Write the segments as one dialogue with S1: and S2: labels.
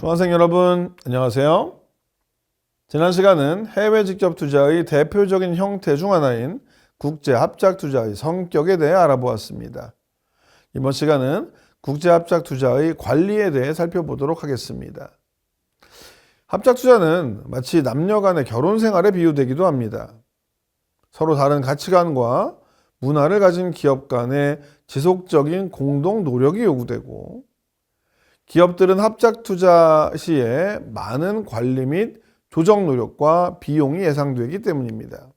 S1: 수강생 여러분, 안녕하세요. 지난 시간은 해외 직접 투자의 대표적인 형태 중 하나인 국제 합작 투자의 성격에 대해 알아보았습니다. 이번 시간은 국제 합작 투자의 관리에 대해 살펴보도록 하겠습니다. 합작 투자는 마치 남녀 간의 결혼 생활에 비유되기도 합니다. 서로 다른 가치관과 문화를 가진 기업 간의 지속적인 공동 노력이 요구되고, 기업들은 합작 투자 시에 많은 관리 및 조정 노력과 비용이 예상되기 때문입니다.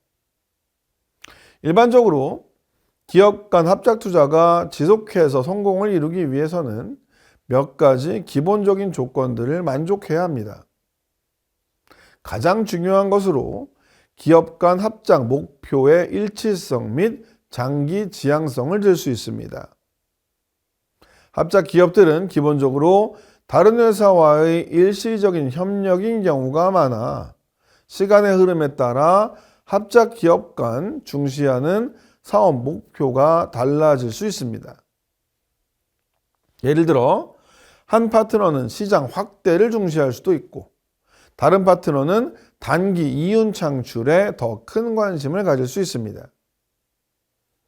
S1: 일반적으로 기업 간 합작 투자가 지속해서 성공을 이루기 위해서는 몇 가지 기본적인 조건들을 만족해야 합니다. 가장 중요한 것으로 기업 간 합작 목표의 일치성 및 장기 지향성을 들 수 있습니다. 합작 기업들은 기본적으로 다른 회사와의 일시적인 협력인 경우가 많아 시간의 흐름에 따라 합작 기업 간 중시하는 사업 목표가 달라질 수 있습니다. 예를 들어 한 파트너는 시장 확대를 중시할 수도 있고, 다른 파트너는 단기 이윤 창출에 더 큰 관심을 가질 수 있습니다.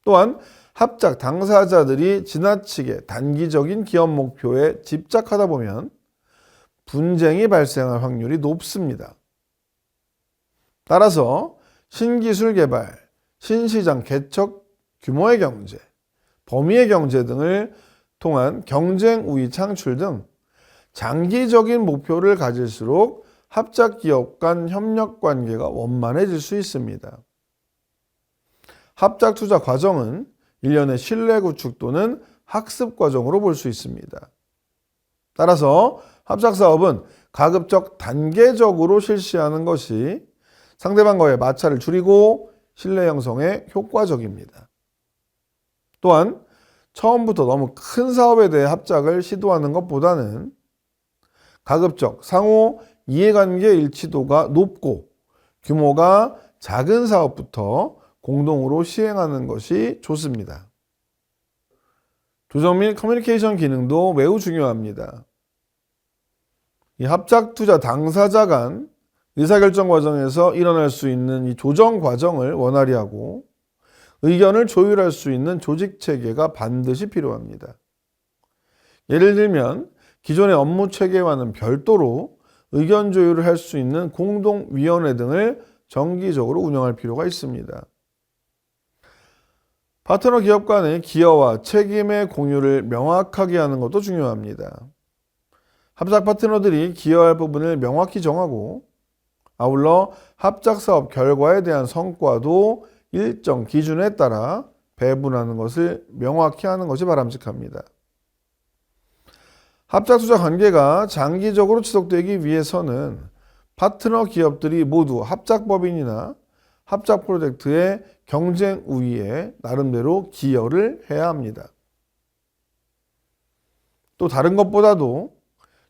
S1: 또한 합작 당사자들이 지나치게 단기적인 기업 목표에 집착하다 보면 분쟁이 발생할 확률이 높습니다. 따라서 신기술 개발, 신시장 개척, 규모의 경제, 범위의 경제 등을 통한 경쟁 우위 창출 등 장기적인 목표를 가질수록 합작 기업 간 협력 관계가 원만해질 수 있습니다. 합작 투자 과정은 일련의 신뢰 구축 또는 학습 과정으로 볼 수 있습니다. 따라서 합작 사업은 가급적 단계적으로 실시하는 것이 상대방과의 마찰을 줄이고 신뢰 형성에 효과적입니다. 또한 처음부터 너무 큰 사업에 대해 합작을 시도하는 것보다는 가급적 상호 이해관계 일치도가 높고 규모가 작은 사업부터 공동으로 시행하는 것이 좋습니다. 조정 및 커뮤니케이션 기능도 매우 중요합니다. 이 합작 투자 당사자 간 의사결정 과정에서 일어날 수 있는 이 조정 과정을 원활히 하고 의견을 조율할 수 있는 조직 체계가 반드시 필요합니다. 예를 들면 기존의 업무 체계와는 별도로 의견 조율을 할 수 있는 공동위원회 등을 정기적으로 운영할 필요가 있습니다. 파트너 기업 간의 기여와 책임의 공유를 명확하게 하는 것도 중요합니다. 합작 파트너들이 기여할 부분을 명확히 정하고, 아울러 합작 사업 결과에 대한 성과도 일정 기준에 따라 배분하는 것을 명확히 하는 것이 바람직합니다. 합작 투자 관계가 장기적으로 지속되기 위해서는 파트너 기업들이 모두 합작법인이나 합작 프로젝트의 경쟁 우위에 나름대로 기여를 해야 합니다. 또 다른 것보다도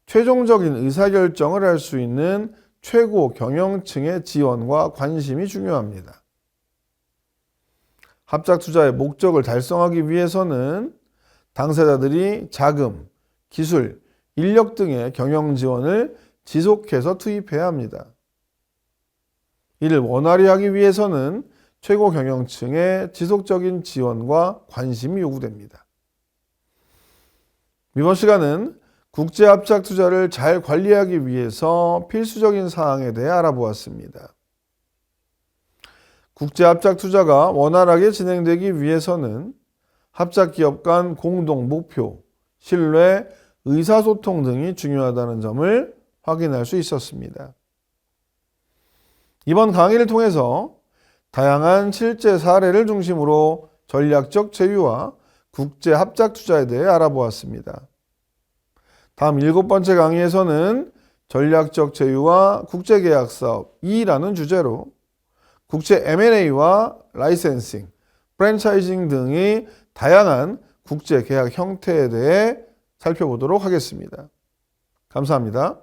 S1: 최종적인 의사결정을 할 수 있는 최고 경영층의 지원과 관심이 중요합니다. 합작 투자의 목적을 달성하기 위해서는 당사자들이 자금, 기술, 인력 등의 경영 지원을 지속해서 투입해야 합니다. 이를 원활히 하기 위해서는 최고 경영층의 지속적인 지원과 관심이 요구됩니다. 이번 시간은 국제 합작 투자를 잘 관리하기 위해서 필수적인 사항에 대해 알아보았습니다. 국제 합작 투자가 원활하게 진행되기 위해서는 합작 기업 간 공동 목표, 신뢰, 의사소통 등이 중요하다는 점을 확인할 수 있었습니다. 이번 강의를 통해서 다양한 실제 사례를 중심으로 전략적 제휴와 국제 합작 투자에 대해 알아보았습니다. 다음 7번째 강의에서는 전략적 제휴와 국제계약사업 2라는 주제로 국제 M&A와 라이센싱, 프랜차이징 등의 다양한 국제 계약 형태에 대해 살펴보도록 하겠습니다. 감사합니다.